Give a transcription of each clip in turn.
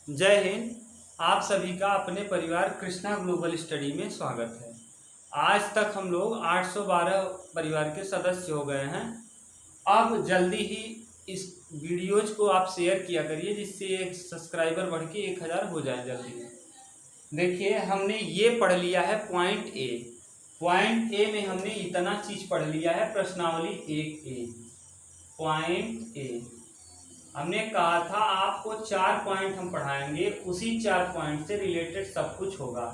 जय हिंद। आप सभी का अपने परिवार कृष्णा ग्लोबल स्टडी में स्वागत है। आज तक हम लोग 812 परिवार के सदस्य हो गए हैं। अब जल्दी ही इस वीडियोज को आप शेयर किया करिए, जिससे एक सब्सक्राइबर बढ़ के 1000 हो जाए जल्दी। देखिए, हमने ये पढ़ लिया है पॉइंट ए में हमने इतना चीज पढ़ लिया है। प्रश्नावली 1A पॉइंट ए हमने कहा था आपको 4 पॉइंट हम पढ़ाएंगे, उसी 4 पॉइंट से रिलेटेड सब कुछ होगा।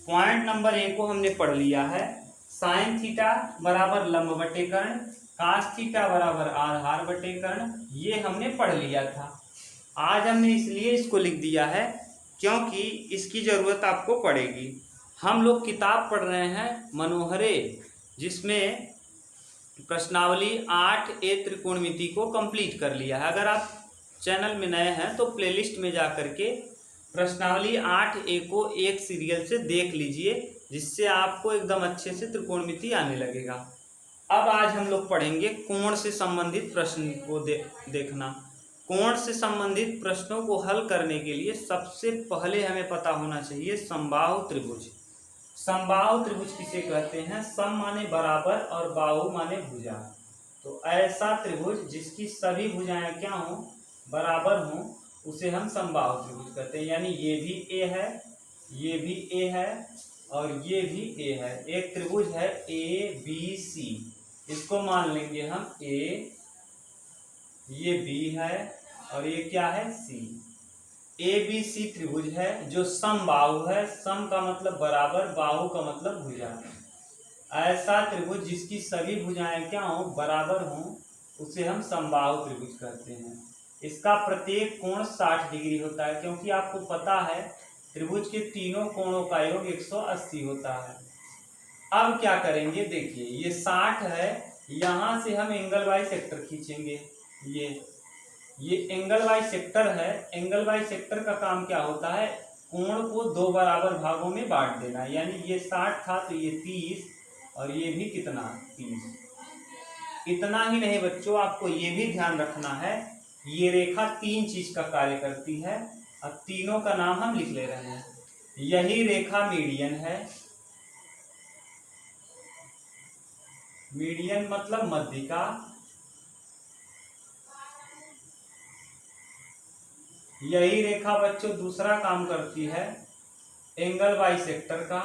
पॉइंट नंबर 1 को हमने पढ़ लिया है। साइन थीटा बराबर लंब बटे कर्ण, कास थीटा बराबर आधार बटे कर्ण, ये हमने पढ़ लिया था। आज हमने इसलिए इसको लिख दिया है क्योंकि इसकी जरूरत आपको पड़ेगी। हम लोग किताब पढ़ रहे हैं मनोहरे, जिसमें प्रश्नावली 8A त्रिकोणमिति को कंप्लीट कर लिया है। अगर आप चैनल में नए हैं तो प्लेलिस्ट में जा करके प्रश्नावली 8A को एक सीरियल से देख लीजिए, जिससे आपको एकदम अच्छे से त्रिकोणमिति आने लगेगा। अब आज हम लोग पढ़ेंगे कोण से संबंधित प्रश्न को देखना। कोण से संबंधित प्रश्नों को हल करने के लिए सबसे पहले हमें पता होना चाहिए समबाहु त्रिभुज। समबाहु त्रिभुज किसे कहते हैं? सम माने बराबर और बाहु माने भुजा। तो ऐसा त्रिभुज जिसकी सभी भुजाएं क्या हो? बराबर हो, उसे हम समबाहु त्रिभुज कहते हैं। यानी ये भी ए है, ये भी ए है और ये भी ए है। एक त्रिभुज है ABC, इसको मान लेंगे हम ए, ये B है और ये क्या है? C। ABC त्रिभुज है जो समबाहु है। सम का मतलब बराबर, बाहु का मतलब भुजा। ऐसा त्रिभुज जिसकी सभी भुजाएं क्या हो? बराबर हो, उसे हम समबाहु त्रिभुज कहते हैं। इसका प्रत्येक कोण 60 डिग्री होता है, क्योंकि आपको पता है त्रिभुज के तीनों कोणों का योग 180 होता है। अब क्या करेंगे? देखिए, ये 60 है, यहां से हम एंगल बाई सेक्टर खींचेंगे। ये एंगल बाई सेक्टर है। एंगल बाई सेक्टर का काम क्या होता है? कोण को 2 बराबर भागों में बांट देना। यानी ये 60 था तो ये 30 और ये भी कितना? 30। इतना ही नहीं बच्चों, आपको ये भी ध्यान रखना है, ये रेखा 3 चीज का कार्य करती है। अब तीनों का नाम हम लिख ले रहे हैं। यही रेखा मीडियन है। मीडियन मतलब मध्यिका। यही रेखा बच्चों दूसरा काम करती है एंगल बाई सेक्टर का।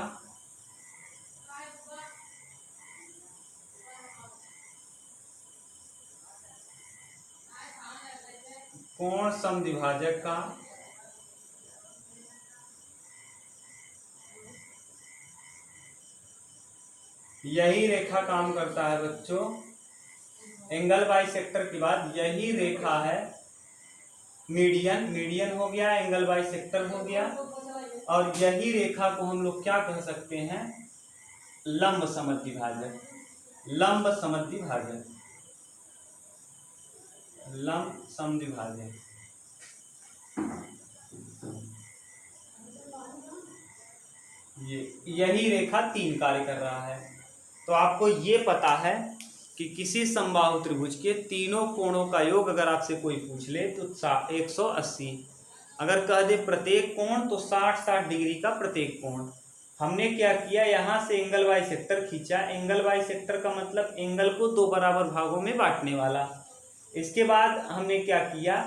कोण समद्विभाजक का। यही रेखा काम करता है बच्चों एंगल बाई सेक्टर के बाद। यही रेखा है मीडियन। मीडियन हो गया, एंगल बाई सेक्टर हो गया, और यही रेखा को हम लोग क्या कह सकते हैं? लंब समद्विभाजक। लंब समद्विभाजक, लंब समद्विभाजक। यही रेखा 3 कार्य कर रहा है। तो आपको ये पता है कि किसी समबाहु त्रिभुज के तीनों कोणों का योग अगर आपसे कोई पूछ ले तो 180। अगर कह दे प्रत्येक कोण, तो 60-60 डिग्री का प्रत्येक कोण। हमने क्या किया? यहाँ से एंगल बाई सेक्टर खींचा। एंगल बाई सेक्टर का मतलब एंगल को 2 बराबर भागों में बांटने वाला। इसके बाद हमने क्या किया?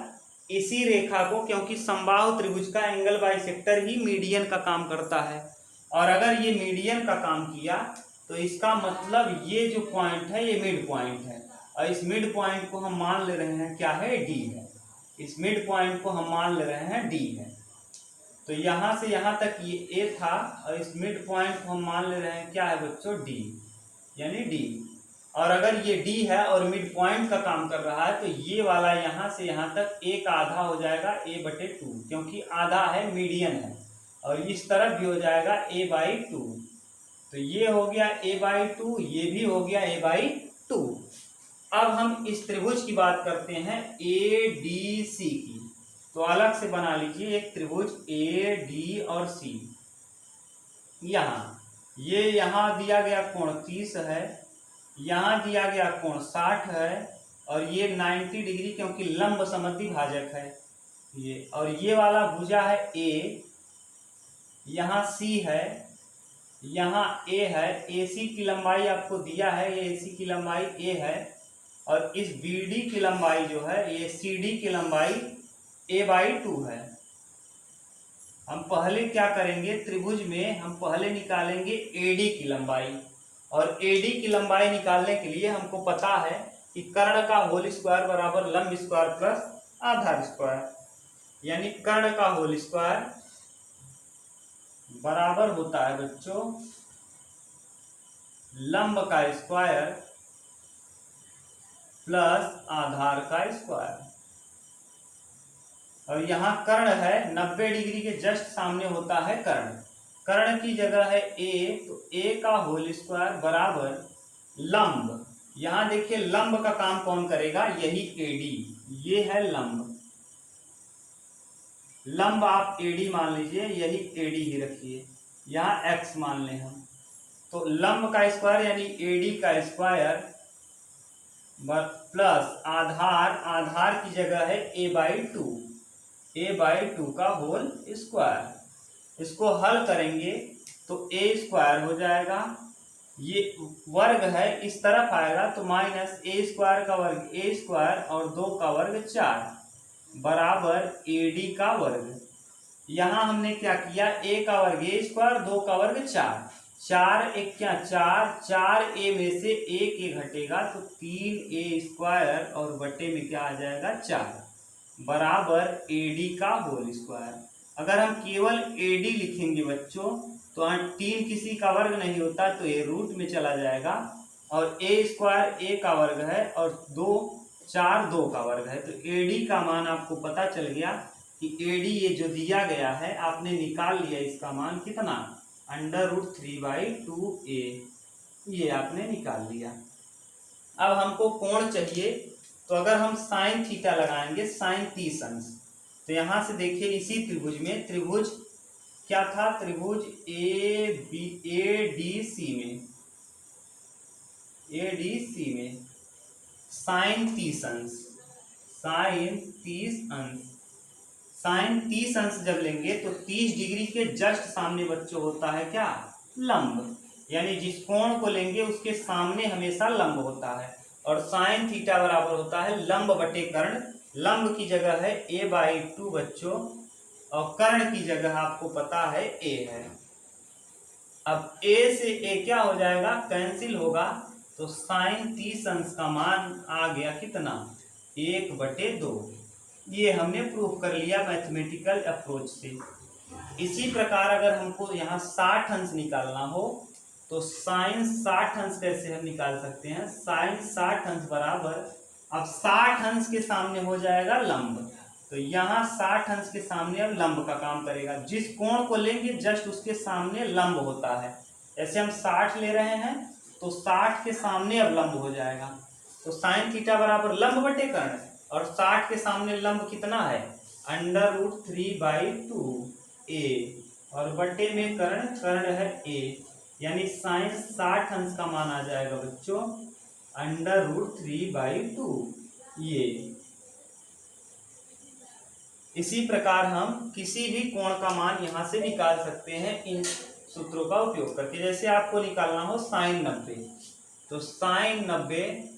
इसी रेखा को, क्योंकि समबाहु त्रिभुज का angle by sector he median का काम करता है, और अगर ये मीडियन का काम किया तो इसका मतलब ये जो पॉइंट है ये मिड पॉइंट है, और इस मिड पॉइंट को हम मान ले रहे हैं क्या है? डी है। इस मिड पॉइंट को हम मान ले रहे हैं डी है। तो यहाँ से यहाँ तक ये ए था, और इस मिड पॉइंट को हम मान ले रहे हैं क्या है बच्चों? डी, यानी डी। और अगर ये डी है और मिड पॉइंट का काम कर रहा है, तो ये वाला यहाँ से यहाँ तक ए का आधा हो जाएगा a/2, क्योंकि आधा है, मीडियन है। और इस तरफ भी हो जाएगा a/2। तो ये हो गया a/2, ये भी हो गया a/2। अब हम इस त्रिभुज की बात करते हैं ADC की। तो अलग से बना लीजिए एक त्रिभुज AD और C। यहाँ दिया गया कोण 30 है, यहाँ दिया गया कोण 60 है, और ये 90 डिग्री, क्योंकि लंब समद्विभाजक है। ये, और ये वाला भुजा है ए, यहाँ सी है, यहाँ ए है। AC की लंबाई आपको दिया है, ये AC की लंबाई ए है, और इस BD की लंबाई जो है ये CD की लंबाई a/2 है। हम पहले क्या करेंगे, त्रिभुज में हम पहले निकालेंगे AD की लंबाई, और AD की लंबाई निकालने के लिए हमको पता है कि कर्ण का होल स्क्वायर बराबर लंब स्क्वायर प्लस आधार स्क्वायर, यानी कर्ण का होल स्क्वायर बराबर होता है बच्चों लंब का स्क्वायर प्लस आधार का स्क्वायर। और यहाँ कर्ण है, 90 डिग्री के जस्ट सामने होता है कर्ण। कर्ण की जगह है a, तो a का होल स्क्वायर बराबर लंब। यहाँ देखिए लंब का काम कौन करेगा, यही AD, ये है लंब। लंब आप AD मान लीजिए, यही AD ही रखिए, यहाँ x मान लें हम। तो लंब का स्क्वायर यानी AD का स्क्वायर प्लस आधार, आधार की जगह है a/2, a/2 का होल स्क्वायर। इसको हल करेंगे तो a स्क्वायर हो जाएगा, ये वर्ग है इस तरफ आएगा तो माइनस a स्क्वायर का वर्ग a स्क्वायर और 2 का वर्ग 4 बराबर AD का वर्ग। यहाँ हमने क्या किया, a का वर्ग a स्क्वायर, 2 का वर्ग 4, 4 एक क्या 4, 4a में से 1 a घटेगा तो 3a स्क्वायर और बटे में क्या आ जाएगा 4 बराबर AD का होल स्क्वायर। अगर हम केवल AD लिखेंगे बच्चों तो 3 किसी का वर्ग नहीं होता तो ये रूट में चला जाएगा, और a स्क्वायर a का वर्ग है और 4 2 का वर्ग है, तो AD का मान आपको पता चल गया कि AD ये जो दिया गया है आपने निकाल लिया, इसका मान कितना √3/2a, ये आपने निकाल लिया। अब हमको कोण चाहिए, तो अगर हम साइन थीटा लगाएंगे, साइन 30 अंश, तो यहां से देखिए इसी त्रिभुज में, त्रिभुज क्या था, त्रिभुज ADC में साइन 30 अंश, साइन 30 अंश, साइन 30 अंश जब लेंगे तो 30 डिग्री के जस्ट सामने बच्चों होता है क्या, लंब, यानी जिस कोण को लेंगे उसके सामने हमेशा लंब होता है। और साइन थीटा बराबर होता है लंब बटे कर्ण, लंब की जगह है a/2 बच्चों, और कर्ण की जगह आपको पता है a है। अब a से a क्या हो जाएगा, कैंसिल होगा, तो साइन 30 अंश का मान आ गया कितना, 1/2। ये हमने प्रूफ कर लिया मैथमेटिकल अप्रोच से। इसी प्रकार अगर हमको यहाँ 60 अंश निकालना हो तो साइन 60 अंश कैसे हम निकाल सकते हैं, साइन 60 अंश बराबर, अब 60 अंश के सामने हो जाएगा लंब, तो यहाँ 60 अंश के सामने अब लंब का काम करेगा, जिस कोण को लेंगे जस्ट उसके सामने लंब होता है। ऐसे हम 60 ले रहे हैं तो 60 के सामने अब लंब हो जाएगा, तो साइन थीटा बराबर लंब बटे कर्ण, और 60 के सामने लंब कितना है √3/2a, और बटे में कर्ण, कर्ण है a, यानी साइन 60 अंश का मान आ जाएगा बच्चों √3/2 ये। इसी प्रकार हम किसी भी कोण का मान यहाँ से निकाल सकते हैं इन सूत्रों का उपयोग करके। जैसे आपको निकालना हो साइन 90, तो साइन 90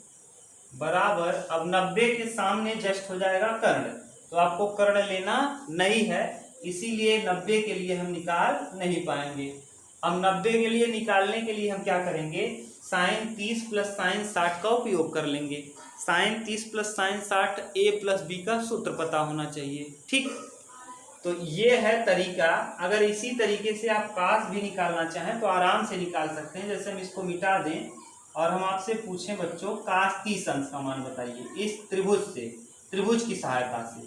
बराबर, अब 90 के सामने जस्ट हो जाएगा कर्ण, तो आपको कर्ण लेना नहीं है, इसीलिए 90 के लिए हम निकाल नहीं पाएंगे। अब 90 के लिए निकालने के लिए हम क्या करेंगे, साइन 30 प्लस साइन 60 का उपयोग कर लेंगे। Sine 30 plus sine 60 a plus b का सूत्र पता होना चाहिए, ठीक। तो ये है तरीका। अगर इसी तरीके से आप कास भी निकालना चाहें तो आराम से निकाल सकते हैं। जैसे हम इसको मिटा दें और हम आपसे पूछें बच्चों कास 30 अंश का मान बताइए इस त्रिभुज से, त्रिभुज की सहायता से,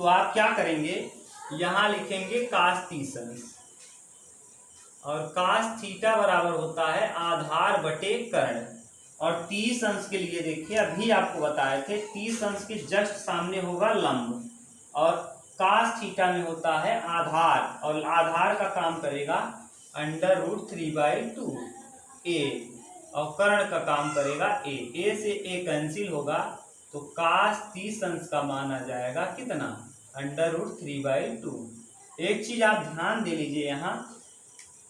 तो आप क्या करेंगे, यहाँ लिखेंगे कास 30 अंश, और कास थीटा बराबर होता है आधार बटे कर्ण, और 30 अंश के लिए देखिए अभी आपको बताए थे 30 अंश के जस्ट सामने होगा लंब, और कास थीटा में होता है आधार, और आधार का काम करेगा √3/2a, और कर्ण का काम करेगा a से a कैंसिल होगा, तो कास 30 अंश का मान आ जाएगा कितना √3/2। एक चीज आप ध्यान दे लीजिए, यहाँ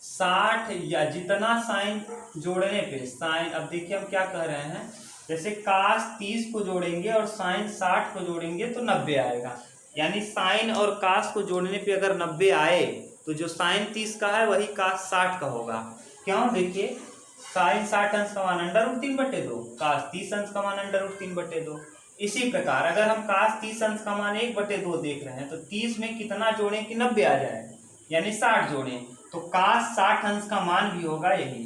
60 या जितना साइन जोड़ने पे साइन, अब देखिए हम क्या कह रहे हैं, जैसे cos 30 को जोड़ेंगे और साइन 60 को जोड़ेंगे तो 90 आएगा। यानी साइन और cos को जोड़ने पे अगर 90 आए तो जो साइन 30 का है वही cos 60 का होगा। क्यों? देखिए साइन 60 अंश का मान √3/2, cos 30 अंश का मान √3/2। इसी प्रकार अगर हम cos 30 अंश का मान 1/2 देख रहे हैं तो 30 में कितना जोड़ें कि 90 आ जाए, यानी 60 जोड़ें, तो cos 60 अंश का मान भी होगा यही,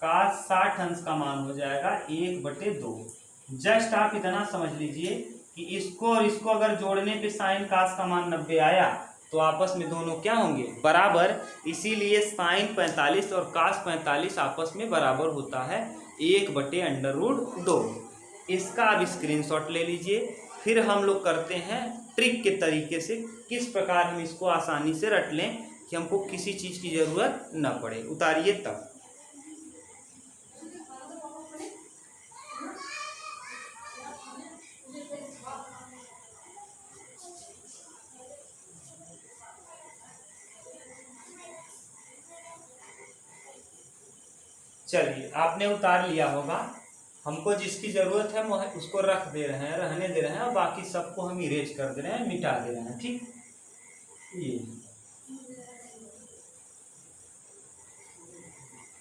cos 60 अंश का मान हो जाएगा 1/2। जस्ट आप इतना समझ लीजिए कि इसको और इसको अगर जोड़ने पे साइन cos का मान 90 आया तो आपस में दोनों क्या होंगे? बराबर। इसीलिए साइन 45 और cos 45 आपस में बराबर होता है 1/√2। इसका आप स्क्रीनशॉट ले लीजिए। फिर हम लोग करते हैं ट्रिक के तरीके से, किस प्रकार हम इसको आसानी से रट लें कि हमको किसी चीज़ की ज़रूरत न पड़े। उतारिए तब। चलिए आपने उतार लिया होगा। हमको जिसकी ज़रूरत है उसको रख दे रहे हैं, रहने दे रहे हैं, और बाकी सबको हम इरेज कर दे रहे हैं, मिटा दे रहे हैं। ठीक, ये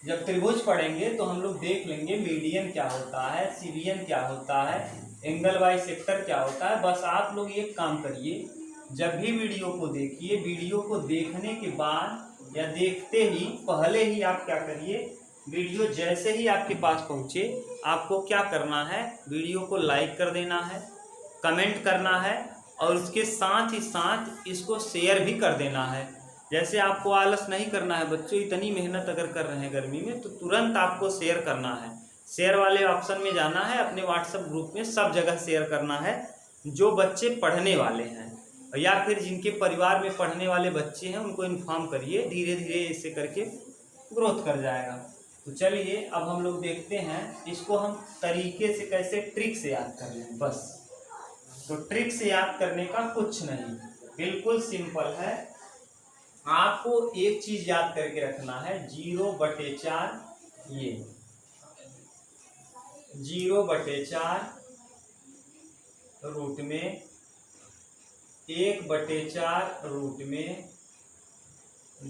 जब त्रिभुज पढ़ेंगे तो हम लोग देख लेंगे मीडियन क्या होता है, सीरियन क्या होता है, एंगल बाइसेक्टर क्या होता है। बस आप लोग एक काम करिए, जब भी वीडियो को देखिए, वीडियो को देखने के बाद या देखते ही पहले ही आप क्या करिए, वीडियो जैसे ही आपके पास पहुँचे आपको क्या करना है, वीडियो को लाइक कर देना है, कमेंट करना है, और उसके साथ ही साथ इसको शेयर भी कर देना है। जैसे आपको आलस नहीं करना है बच्चों, इतनी मेहनत अगर कर रहे हैं गर्मी में तो तुरंत आपको शेयर करना है। शेयर वाले ऑप्शन में जाना है, अपने व्हाट्सएप ग्रुप में सब जगह शेयर करना है। जो बच्चे पढ़ने वाले हैं या फिर जिनके परिवार में पढ़ने वाले बच्चे हैं उनको इन्फॉर्म करिए, धीरे धीरे इससे करके ग्रोथ कर जाएगा। तो चलिए अब हम लोग देखते हैं इसको हम तरीके से कैसे ट्रिक से याद कर लें। बस तो ट्रिक से याद करने का कुछ नहीं, बिल्कुल सिंपल है। आपको एक चीज याद करके रखना है, 0/4, ये 0/4 रूट में 1/4 रूट में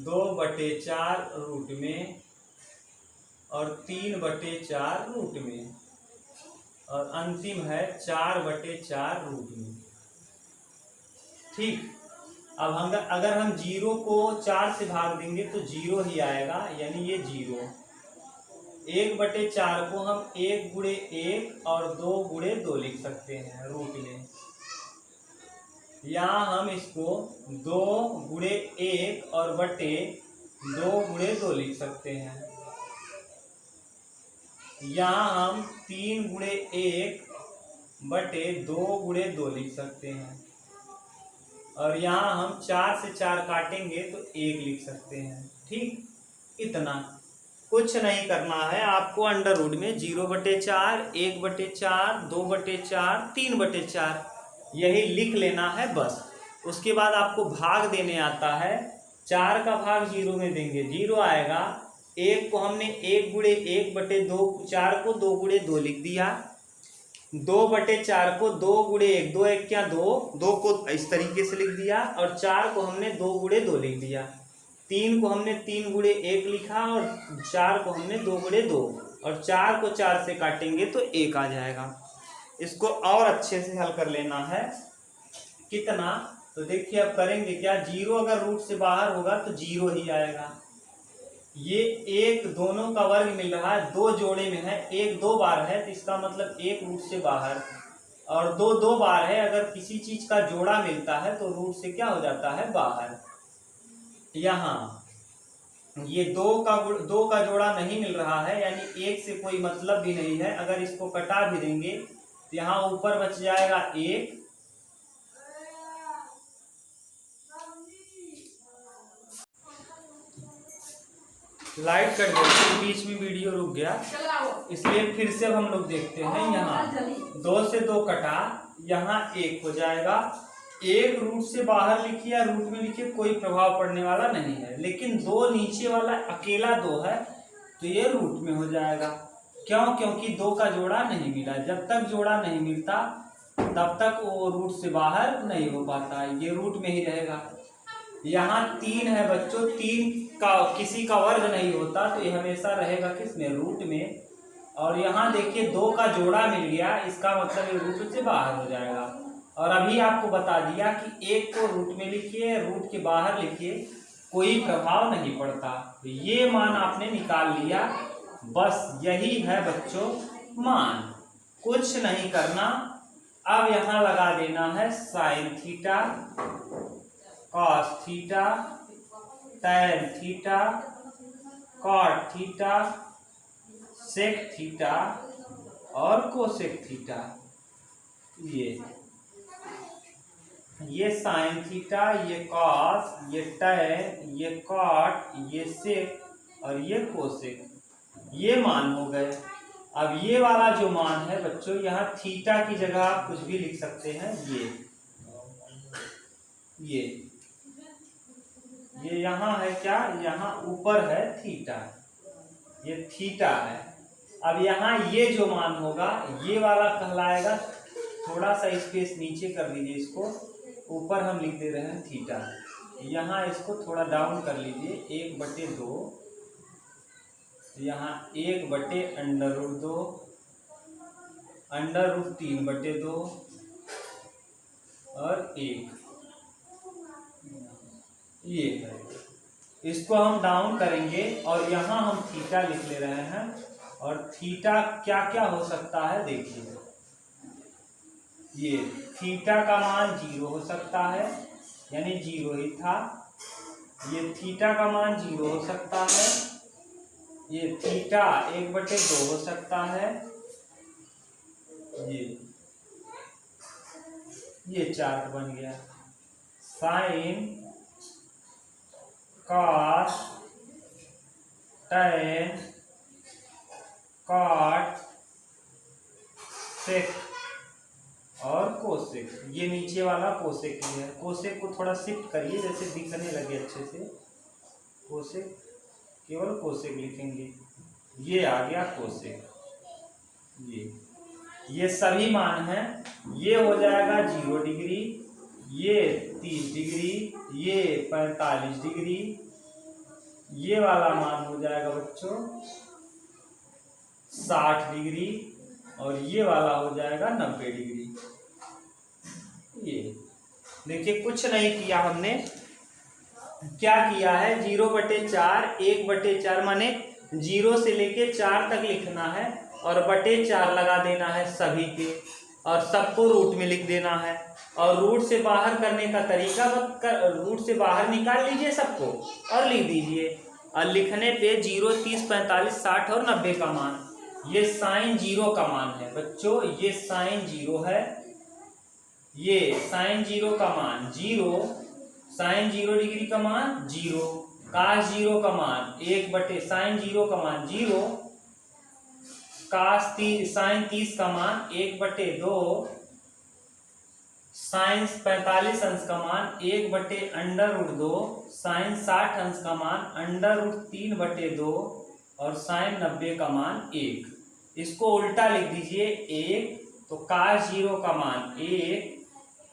2/4 रूट में और 3/4 रूट में, और अंतिम है 4/4 रूट में। ठीक, अब हम अगर हम 0 को 4 से भाग देंगे तो 0 ही आएगा, यानी ये 0। 1/4 को हम 1 × 1 और 2 × 2 लिख सकते हैं रूट में। यहाँ हम इसको 2 × 1 और बटे 2 × 2 लिख सकते हैं। यहाँ हम 3 × 1 बटे 2 × 2 लिख सकते हैं, और यहाँ हम 4 से 4 काटेंगे तो 1 लिख सकते हैं। ठीक, इतना कुछ नहीं करना है आपको। अंडर रूट में 0/4, 1/4, 2/4, 3/4 यही लिख लेना है बस। उसके बाद आपको भाग देने आता है। 4 का भाग 0 में देंगे, 0 आएगा। 1 को हमने 1 × 1 बटे 2, 4 को 2 × 2 लिख दिया। 2/4 को 2 × 1, 2 1 क्या 2, 2 को इस तरीके से लिख दिया, और 4 को हमने 2 × 2 लिख दिया। 3 को हमने 3 × 1 लिखा, और 4 को हमने 2 × 2, और 4 को 4 से काटेंगे तो 1 आ जाएगा। इसको और अच्छे से हल कर लेना है। कितना, तो देखिए अब करेंगे क्या, 0 अगर रूट से बाहर होगा तो 0 ही आएगा। ये 1 दोनों का वर्ग मिल रहा है, 2 जोड़े में है, 1 2 बार है तो इसका मतलब 1 रूट से बाहर, और 2 2 बार है। अगर किसी चीज का जोड़ा मिलता है तो रूट से क्या हो जाता है, बाहर। यहाँ ये 2 का जोड़ा नहीं मिल रहा है, यानी 1 से कोई मतलब भी नहीं है। अगर इसको कटा भी देंगे तो यहाँ ऊपर बच जाएगा 1, लाइट कट गई, बीच में वीडियो रुक गया, इसलिए फिर से हम लोग देखते हैं। यहाँ 2 से 2 कटा, यहाँ 1 हो जाएगा, एक रूट से बाहर लिखिए या रूट में लिखिए कोई प्रभाव पड़ने वाला नहीं है, लेकिन दो नीचे वाला अकेला दो है तो ये रूट में हो जाएगा। क्यों? क्योंकि दो का जोड़ा नहीं मिला। जब तक जोड़ा नहीं मिलता तब तक वो रूट से बाहर नहीं हो पाता, ये रूट में ही रहेगा। यहाँ 3 है बच्चों, 3 का किसी का वर्ग नहीं होता तो ये हमेशा रहेगा किसमें? रूट में। और यहाँ देखिए 2 का जोड़ा मिल गया, इसका मतलब ये रूट से बाहर हो जाएगा। और अभी आपको बता दिया कि एक को रूट में लिखिए, रूट के बाहर लिखिए, कोई प्रभाव नहीं पड़ता। तो ये मान आपने निकाल लिया। बस यही है बच्चों मान, कुछ नहीं करना। अब यहाँ लगा देना है sine theta, cos theta, tan theta, cot theta, sec theta और कोसेक थीटा। ये साइन थीटा, ये कॉस, ये टैन, ये कॉट, ये सेक और ये कोसेक, ये मान हो गए। अब ये वाला जो मान है बच्चों, यहाँ थीटा की जगह आप कुछ भी लिख सकते हैं। ये यहाँ है क्या? यहाँ ऊपर है थीटा, ये थीटा है। अब यहाँ ये जो मान होगा ये वाला कहलाएगा, थोड़ा सा स्पेस नीचे कर लीजिए, इसको ऊपर हम लिख दे रहे हैं थीटा, यहाँ इसको थोड़ा डाउन कर लीजिए, 1/2, यहाँ 1/√2, √3/2 और 1, ये है। इसको हम डाउन करेंगे और यहाँ हम थीटा लिख ले रहे हैं। और थीटा क्या क्या हो सकता है देखिए, ये थीटा का मान 0 हो सकता है, यानी 0 ही था। ये थीटा का मान 0 हो सकता है, ये थीटा 1/2 हो सकता है, ये चार्ट बन गया। साइन, कॉस, टैन, कॉट, सेक और कोसेक। ये नीचे वाला कोसेक ही है। कोसेक को थोड़ा शिफ्ट करिए जैसे दिखने लगे अच्छे से। कोसेक, केवल कोसेक लिखेंगे। ये आ गया कोसेक। ये सभी मान हैं। ये हो जाएगा 0 डिग्री, ये 30 डिग्री, ये 45 डिग्री, ये वाला मान हो जाएगा बच्चों 60 डिग्री और ये वाला हो जाएगा 90 डिग्री। ये देखिए कुछ नहीं किया हमने, क्या किया है 0/4, 1/4 माने 0 से लेके 4 तक लिखना है और /4 लगा देना है सभी के, और सबको रूट में लिख देना है। और रूट से बाहर करने का तरीका रूट से बाहर निकाल लीजिए सबको और लिख दीजिए। और लिखने पे 0, 30, 45, 60 और 90 का मान, ये साइन 0 का मान है बच्चों। ये साइन 0 है, ये साइन 0 का मान 0, साइन 0 डिग्री का मान 0, कास 0 का मान 1/साइन 0 का मान 0, कास साइन 30 का मान 1/2, साइन 45 अंश का मान 1/√2, साइन 60 अंश का मान √3/2 और साइन 90 का मान 1। इसको उल्टा लिख दीजिए 1, तो कास 0 का मान 1,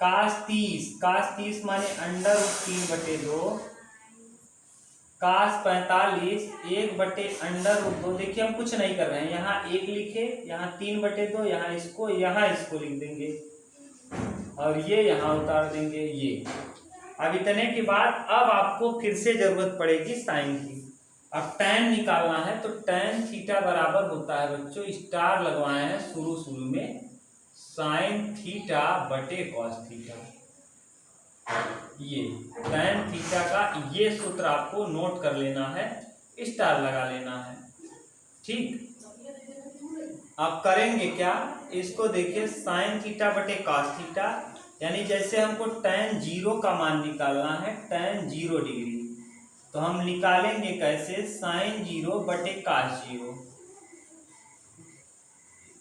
कास 30 माने √3/2, कास 45 1/√2। देखिए हम कुछ नहीं कर रहे हैं, यहाँ 1 लिखे, यहाँ 3/2, यहाँ इसको लिख देंगे और ये यहाँ उतार देंगे। ये अब इतने के बाद अब आपको फिर से जरूरत पड़ेगी साइन की। अब टैन निकालना है, तो टैन थीटा बराबर होता है बच्चों, स्टार लगवाए हैं शुरू में, साइन थीटा बटे कॉस थीटा। ये टैन थीटा का ये सूत्र आपको नोट कर लेना है, स्टार लगा लेना है, ठीक। अब करेंगे क्या, इसको देखिए साइन थीटा बटे कॉस थीटा, यानी जैसे हमको टैन 0 का मान निकालना है, टैन 0 डिग्री, तो हम निकालेंगे कैसे, साइन 0 बटे कॉस 0।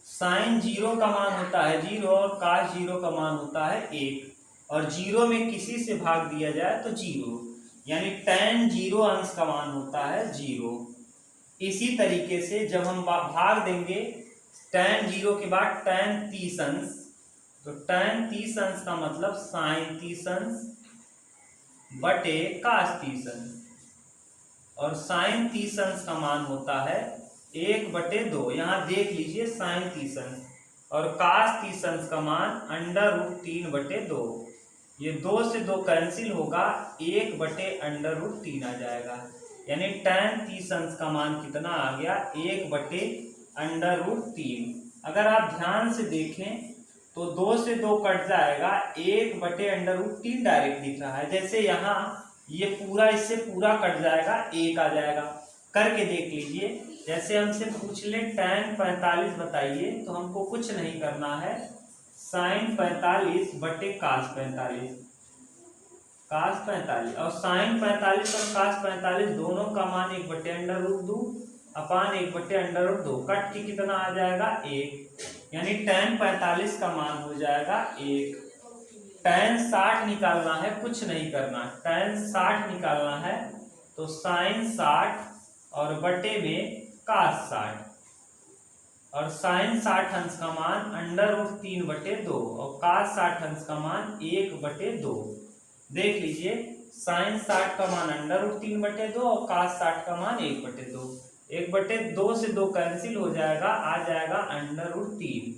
साइन 0 का मान होता है 0 और कॉस 0 का मान होता है 1, और जीरो में किसी से भाग दिया जाए तो जीरो, यानी tan जीरो अंश का मान होता है जीरो। इसी तरीके से जब हम भाग देंगे tan जीरो के बाद tan 30 अंश, तो tan 30 अंश का मतलब sin 30 अंश बटे cos 30 अंश, और sin 30 अंश का मान होता है 1/2। यहाँ देख लीजिए sin 30 अंश, और cos 30 अंश का मान √3/2। ये 2 से 2 कैंसिल होगा, 1/√3 आ जाएगा, यानी tan 30 अंश का मान कितना आ गया 1/√3। अगर आप ध्यान से देखें तो 2 से 2 कट जाएगा, 1/√3 डायरेक्ट दिख रहा है। जैसे यहाँ ये पूरा इससे पूरा कट जाएगा, 1 आ जाएगा। करके देख लीजिए, जैसे हमसे पूछ ले tan 45 बताइए, तो हमको कुछ नहीं करना है, sin 45 बटे cos 45, cos 45 और sin 45 और cos 45 दोनों का मान 1/√2 अपान 1/√2 कट के कितना आ जाएगा 1, यानी tan 45 का मान हो जाएगा 1। tan 60 निकालना है, कुछ नहीं करना, tan 60 निकालना है तो sin 60 और बटे में cos 60, और sin 60 अंश का मान √3/2 और cos 60 अंश का मान 1/2। देख लीजिए, sin 60 का मान √3/2 और cos 60 का मान 1/2। 1/2 से 2 कैंसिल हो जाएगा, आ जाएगा √3,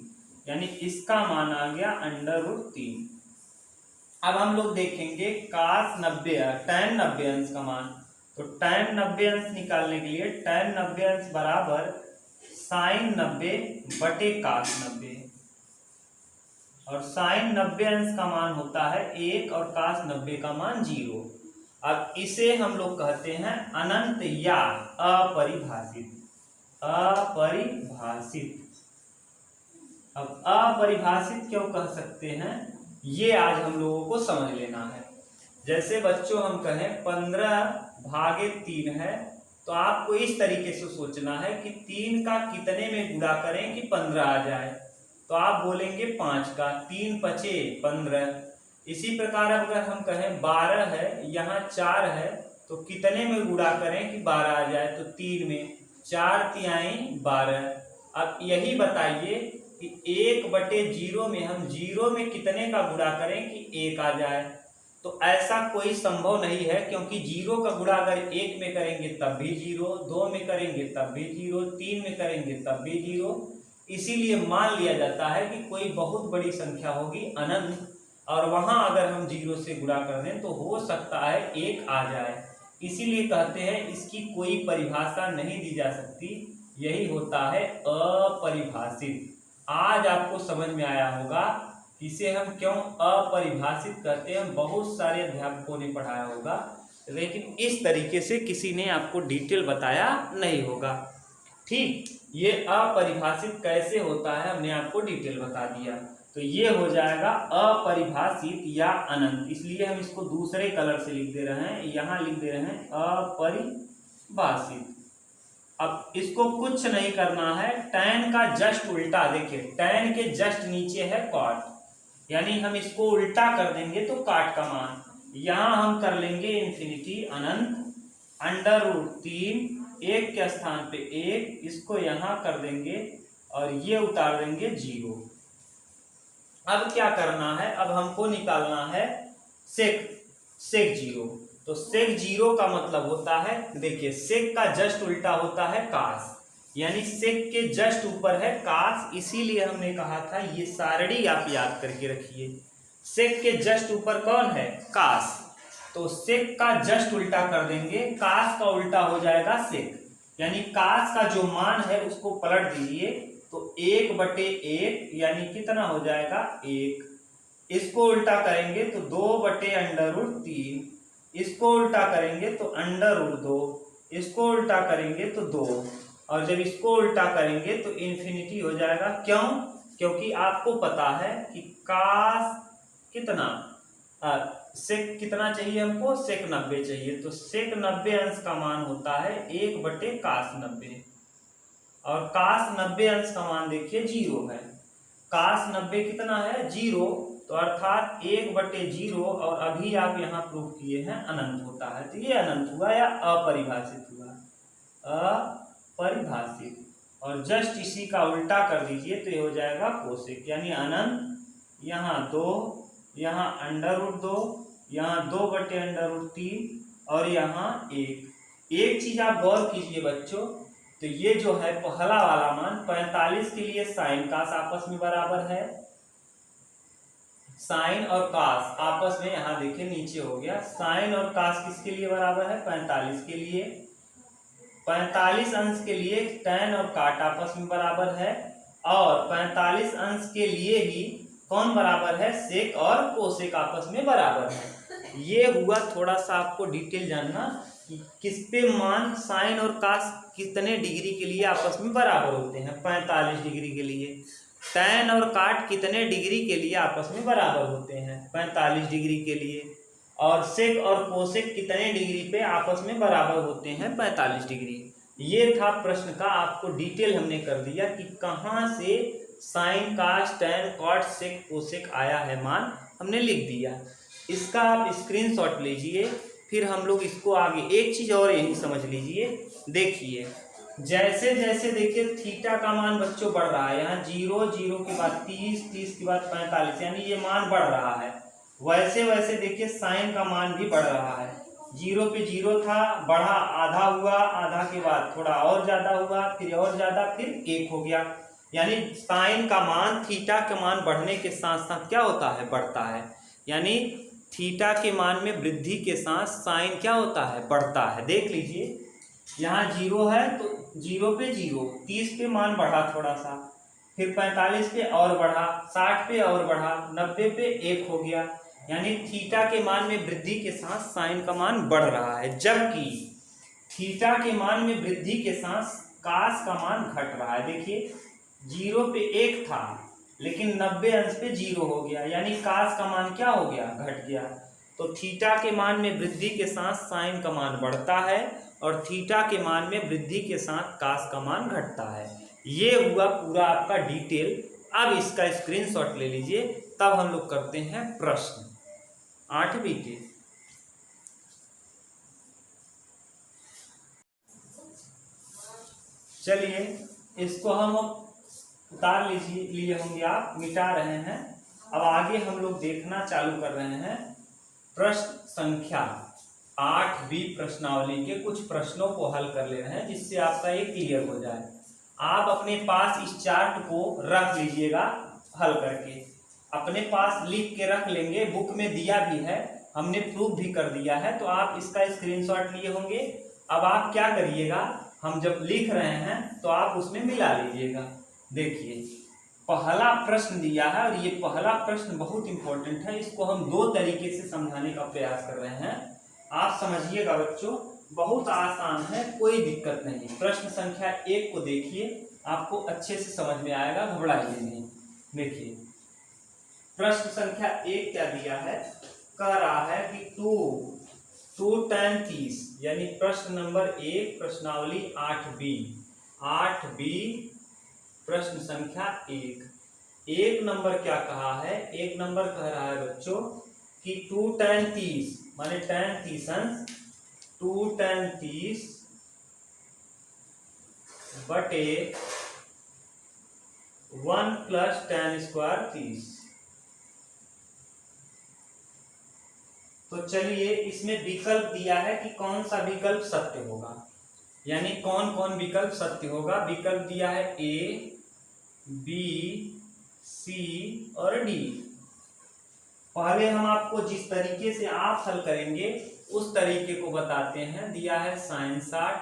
यानी इसका मान आ गया √3। अब हम लोग देखेंगे cos 90 tan 90 अंश का मान, तो tan 90 अंश निकालने के लिए tan 90 अंश बराबर sin 90 बटे cos 90, और sin 90 अंश का मान होता है 1 और cos 90 का मान 0। अब इसे हम लोग कहते हैं अनंत या अपरिभाषित। अपरिभाषित, अब अपरिभाषित क्यों कह सकते हैं, ये आज हम लोगों को समझ लेना है। जैसे बच्चों हम कहें 15/3 है, तो आपको इस तरीके से सोचना है कि 3 का कितने में गुणा करें कि 15 आ जाए, तो आप बोलेंगे 5 का, 3 पचे 15। इसी प्रकार अगर हम कहें 12 है, यहाँ 4 है, तो कितने में गुणा करें कि 12 आ जाए, तो 3 में, 4 तिहाई 12। अब यही बताइए कि 1/0 में हम 0 में कितने का गुणा करें कि 1 आ जाए, तो ऐसा कोई संभव नहीं है, क्योंकि 0 का गुणा अगर 1 में करेंगे तब भी 0, 2 में करेंगे तब भी 0, 3 में करेंगे तब भी 0। इसीलिए मान लिया जाता है कि कोई बहुत बड़ी संख्या होगी अनंत, और वहां अगर हम 0 से गुणा कर दें तो हो सकता है 1 आ जाए। इसीलिए कहते हैं इसकी कोई परिभाषा नहीं दी जा सकती, यही होता है अपरिभाषित। आज आपको समझ में आया होगा इसे हम क्यों अपरिभाषित करते हैं, बहुत सारे अध्यापकों ने पढ़ाया होगा, लेकिन इस तरीके से किसी ने आपको डिटेल बताया नहीं होगा। ठीक, ये अपरिभाषित कैसे होता है हमने आपको डिटेल बता दिया। तो ये हो जाएगा अपरिभाषित या अनंत, इसलिए हम इसको दूसरे कलर से लिख दे रहे हैं, यहाँ लिख दे रहे हैं अपरिभाषित। अब इसको कुछ नहीं करना है, tan का जस्ट उल्टा, देखिए tan के जस्ट नीचे है cot, यानी हम इसको उल्टा कर देंगे तो काट का मान, यहाँ हम कर लेंगे इन्फिनिटी अनंत, √3, 1 के स्थान पे 1, इसको यहाँ कर देंगे और ये उतार देंगे 0। अब क्या करना है, अब हमको निकालना है sec 0। तो sec 0 का मतलब होता है, देखिए sec का जस्ट उल्टा होता है cos, यानी sec के जस्ट ऊपर है cos, इसीलिए हमने कहा था ये सारणी आप याद करके रखिए। sec के जस्ट ऊपर कौन है cos, तो sec का जस्ट उल्टा कर देंगे, cos का उल्टा हो जाएगा sec, यानी cos का जो मान है उसको पलट दीजिए, तो 1/1 यानी कितना हो जाएगा 1। इसको उल्टा करेंगे तो 2/√3, इसको उल्टा करेंगे तो √2, इसको उल्टा करेंगे तो 2, और जब इसको उल्टा करेंगे तो इन्फिनिटी हो जाएगा। क्यों? क्योंकि आपको पता है कि cos कितना sec कितना चाहिए हमको, sec 90 चाहिए, तो sec 90 अंश का मान होता है 1/cos 90, और cos 90 अंश का मान देखिए 0 है। cos 90 कितना है 0, तो अर्थात 1/0 और अभी आप यहाँ प्रूव किए हैं अनंत होता है, तो ये अनंत हुआ या अपरिभाषित हुआ, अपरिभाषित। और जस्ट इसी का उल्टा कर दीजिए तो ये हो जाएगा कोसेक, यानी अनंत, यहाँ 2, यहाँ √2, यहाँ 2/√3 और यहाँ 1। एक चीज आप गौर कीजिए बच्चों, तो ये जो है पहला वाला मान 45 के लिए साइन कास आपस में बराबर है, साइन और कास आपस में, यहाँ देखिए नीचे हो गया, साइन और कास किसके लिए बराबर है, 45 के लिए। 45 अंश के लिए tan और काट आपस में बराबर है, और 45 अंश के लिए ही कौन बराबर है, सेक और कोसेक आपस में बराबर है। ये हुआ थोड़ा सा आपको डिटेल जानना कि किस पे मान साइन और कास कितने डिग्री के लिए आपस में बराबर होते हैं, 45 डिग्री के लिए। tan और काट कितने डिग्री के लिए आपस में बराबर होते हैं, 45 डिग्री के लिए। और सेक और कोसेक कितने डिग्री पे आपस में बराबर होते हैं, 45 डिग्री। ये था प्रश्न का, आपको डिटेल हमने कर दिया कि कहाँ से साइन कास टैन कॉट सेक कोसेक आया है, मान हमने लिख दिया। इसका आप स्क्रीनशॉट लीजिए, फिर हम लोग इसको आगे। एक चीज और यही समझ लीजिए, देखिए जैसे जैसे देखिए थीटा का मान बच्चों बढ़ रहा है, यहाँ 0 0 के बाद 30 30 के बाद 45, यानी ये मान बढ़ रहा है। वैसे वैसे देखिए साइन का मान भी बढ़ रहा है, 0 पे 0 था, बढ़ा, आधा हुआ, आधा के बाद थोड़ा और ज्यादा हुआ, फिर और ज्यादा, फिर 1 हो गया। यानी साइन का मान थीटा के मान बढ़ने के साथ साथ क्या होता है, बढ़ता है। यानी थीटा के मान में वृद्धि के साथ साइन क्या होता है, बढ़ता है। देख लीजिए यहाँ 0 है तो 0 पे 0, 30 पे मान बढ़ा थोड़ा सा, फिर 45 पे और बढ़ा, 60 पे और बढ़ा, 90 पे 1 हो गया। यानी थीटा के मान में वृद्धि के साथ साइन का मान बढ़ रहा है, जबकि थीटा के मान में वृद्धि के साथ कास का मान घट रहा है। देखिए 0 पे 1 था लेकिन 90 अंश पे 0 हो गया, यानी कास का मान क्या हो गया, घट गया। तो थीटा के मान में वृद्धि के साथ साइन का मान बढ़ता है और थीटा के मान में वृद्धि के साथ कास का मान घटता है। ये हुआ पूरा आपका डिटेल। अब इसका स्क्रीनशॉट ले लीजिए, तब हम लोग करते हैं प्रश्न 8वीं के। चलिए इसको हम उतार लिए होंगे, आप मिटा रहे हैं। अब आगे हम लोग देखना चालू कर रहे हैं प्रश्न संख्या 8वीं प्रश्नावली के कुछ प्रश्नों को हल कर ले रहे हैं, जिससे आपका ये क्लियर हो जाए। आप अपने पास इस चार्ट को रख लीजिएगा, हल करके अपने पास लिख के रख लेंगे। बुक में दिया भी है, हमने प्रूफ भी कर दिया है, तो आप इसका स्क्रीनशॉट लिए होंगे। अब आप क्या करिएगा, हम जब लिख रहे हैं तो आप उसमें मिला लीजिएगा। देखिए पहला प्रश्न दिया है और ये पहला प्रश्न बहुत इंपॉर्टेंट है, इसको हम 2 तरीके से समझाने का प्रयास कर रहे हैं। आप समझिएगा बच्चों, बहुत आसान है, कोई दिक्कत नहीं। प्रश्न संख्या 1 को देखिए, आपको अच्छे से समझ में आएगा, घबराइए नहीं। देखिए प्रश्न संख्या 1 क्या दिया है, कह रहा है कि 2 tan 30, यानी प्रश्न नंबर 1 प्रश्नावली 8बी प्रश्न संख्या 1 नंबर क्या कहा है, 1 नंबर कह रहा है बच्चों कि 2 tan 30 माने tan 30 अंश 2 tan 30 बटे 1 प्लस tan स्क्वायर 30। तो चलिए इसमें विकल्प दिया है कि कौन सा विकल्प सत्य होगा, यानी कौन कौन विकल्प सत्य होगा। विकल्प दिया है ए, बी, सी और डी। पहले हम आपको जिस तरीके से आप हल करेंगे उस तरीके को बताते हैं। दिया है sin 60,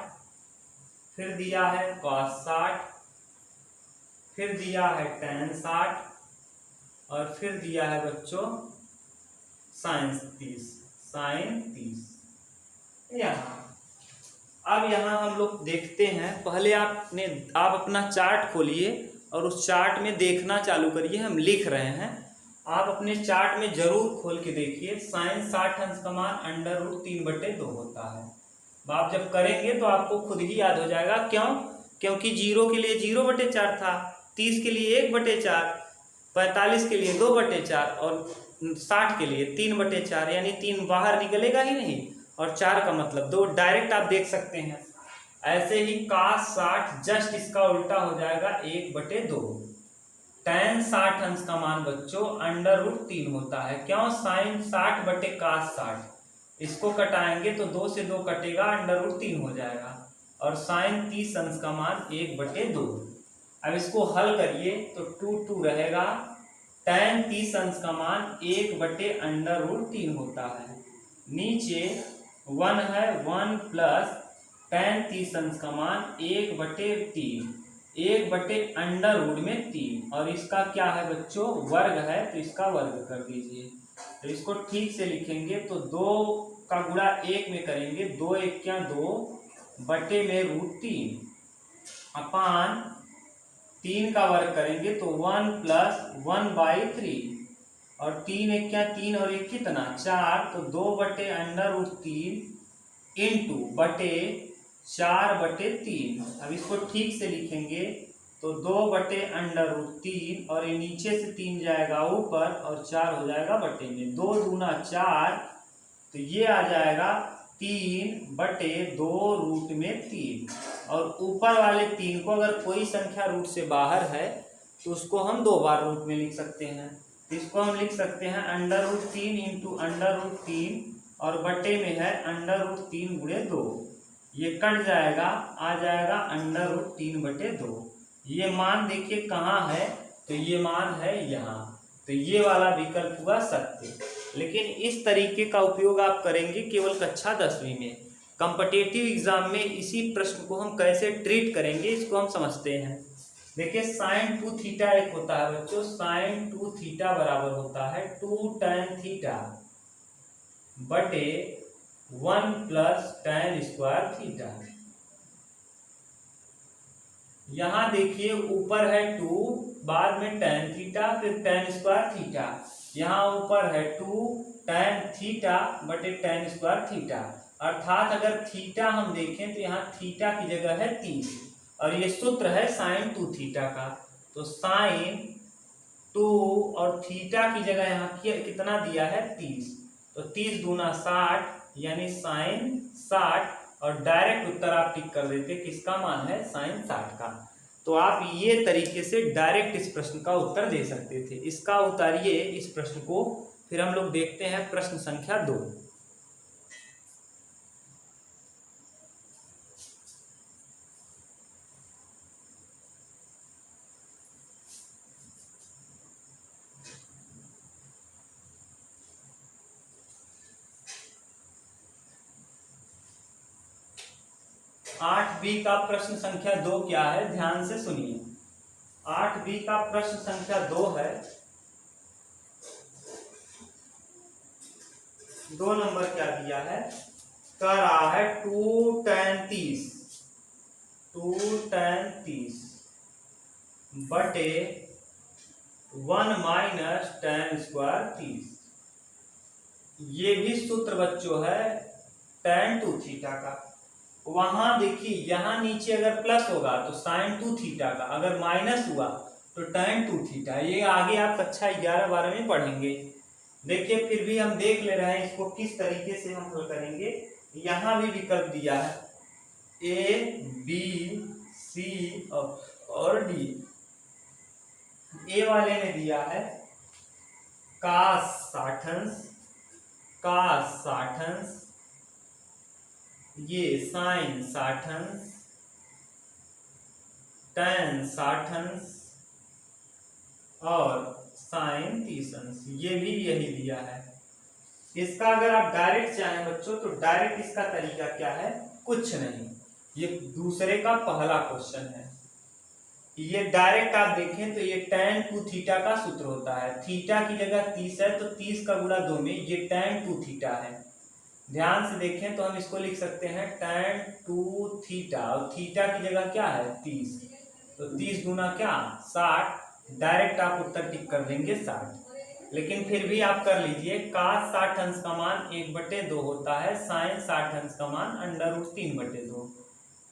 फिर दिया है cos 60, फिर दिया है tan 60 और फिर दिया है बच्चों sin 30। अब यहाँ हम लोग देखते हैं, पहले आप अपना चार्ट खोलिए और उस चार्ट में देखना चालू करिए। हम लिख रहे हैं, आप अपने चार्ट में जरूर खोल के देखिए। sin 60 अंश का मान √3/2 होता है। आप जब करेंगे तो आपको खुद ही याद हो जाएगा। क्यों? क्योंकि 0 के लिए 0/4 था, 30 के लिए 1/4, 45 के लिए 2/4 और 60 के लिए 3/4, यानी 3 बाहर निकलेगा ही नहीं और 4 का मतलब 2, डायरेक्ट आप देख सकते हैं। ऐसे ही cos 60 जस्ट इसका उल्टा हो जाएगा 1/2। tan 60 अंश का मान बच्चों √3 होता है। क्यों? sin 60 बटे cos 60, इसको कटाएंगे तो 2 से 2 कटेगा, √3 हो जाएगा और sin 30 अंश का मान 1/2। अब इसको हल करिए तो 2 रहेगा। tan 30 अंश का मान 1/√3 होता है। नीचे 1 है, 1 प्लस tan 30 अंश का मान 1/3, 1/√3 और इसका क्या है बच्चों? वर्ग है, तो इसका वर्ग कर दीजिए। तो इसको ठीक से लिखेंगे तो 2 का गुणा 1 में करेंगे, 2 1 क्या 2 बटे में √3 अपान 3 का वर्ग करेंगे तो 1 प्लस 1/3 और 3 1 क्या 3 और 1 कितना 4, तो 2/√3 इंटू बटे 4/3। अब इसको ठीक से लिखेंगे तो 2/√3 और ये नीचे से 3 जाएगा ऊपर और 4 हो जाएगा बटे में, 2 दूना 4, तो ये आ जाएगा 3/2√3 और ऊपर वाले 3 को अगर कोई संख्या रूट से बाहर है तो उसको हम 2 बार रूट में लिख सकते हैं। इसको हम लिख सकते हैं √3 इंटू √3 और बटे में है √3 गुणे 2, ये कट जाएगा, आ जाएगा √3/2। ये मान देखिए कहाँ है, तो ये मान है यहाँ, तो ये वाला विकल्प हुआ सत्य। लेकिन इस तरीके का उपयोग आप करेंगे केवल कक्षा 10वीं में। कॉम्पिटिटिव एग्जाम में इसी प्रश्न को हम कैसे ट्रीट करेंगे इसको हम समझते हैं। देखिए sin 2θ एक होता है बच्चों, sin 2θ बराबर होता है 2 tan θ बटे 1 प्लस tan स्क्वायर थीटा। यहाँ देखिए ऊपर है 2, बाद में tan θ, फिर tan स्क्वायर थीटा। यहाँ ऊपर है 2 tan θ बटे tan स्क्वायर थीटा, अर्थात अगर थीटा हम देखें तो यहाँ थीटा की जगह है 30 और ये सूत्र है sin 2θ का, तो sin 2 और थीटा की जगह यहाँ कितना दिया है 30, तो 30 दूना 60 यानी sin 60 और डायरेक्ट उत्तर आप टिक कर देते किसका मान है sin 60 का। तो आप ये तरीके से डायरेक्ट इस प्रश्न का उत्तर दे सकते थे। इसका उतारिए इस प्रश्न को, फिर हम लोग देखते हैं प्रश्न संख्या 2। आठ बी का प्रश्न संख्या 2 क्या है, ध्यान से सुनिए। 8b का प्रश्न संख्या 2 है। 2 नंबर क्या दिया है, कह रहा है 2 tan 30 बटे 1 माइनस tan स्क्वायर 30। ये भी सूत्र बच्चों है tan 2θ का। वहां देखिए यहाँ नीचे अगर प्लस होगा तो sin 2θ का, अगर माइनस हुआ तो tan 2θ। ये आगे आप कक्षा 11-12 में पढ़ेंगे। देखिए फिर भी हम देख ले रहे हैं इसको किस तरीके से हम हल करेंगे। यहाँ भी विकल्प दिया है A, B, C और D। A वाले में दिया है cos 60, ये sin 60, tan 60 और sin 30, ये भी यही दिया है। इसका अगर आप डायरेक्ट चाहें बच्चों तो डायरेक्ट इसका तरीका क्या है, कुछ नहीं, ये दूसरे का पहला क्वेश्चन है। ये डायरेक्ट आप देखें तो ये tan 2θ का सूत्र होता है। थीटा की जगह 30 है तो 30 का गुणा 2 में ये tan 2θ है। ध्यान से देखें तो हम इसको लिख सकते हैं tan 2θ और थीटा की जगह क्या है 30, तो 30 गुना क्या 60। डायरेक्ट आप उत्तर टिक कर देंगे 60। लेकिन फिर भी आप कर लीजिए cos 60 अंश का मान 1/2 होता है, sin 60 अंश का मान √3/2,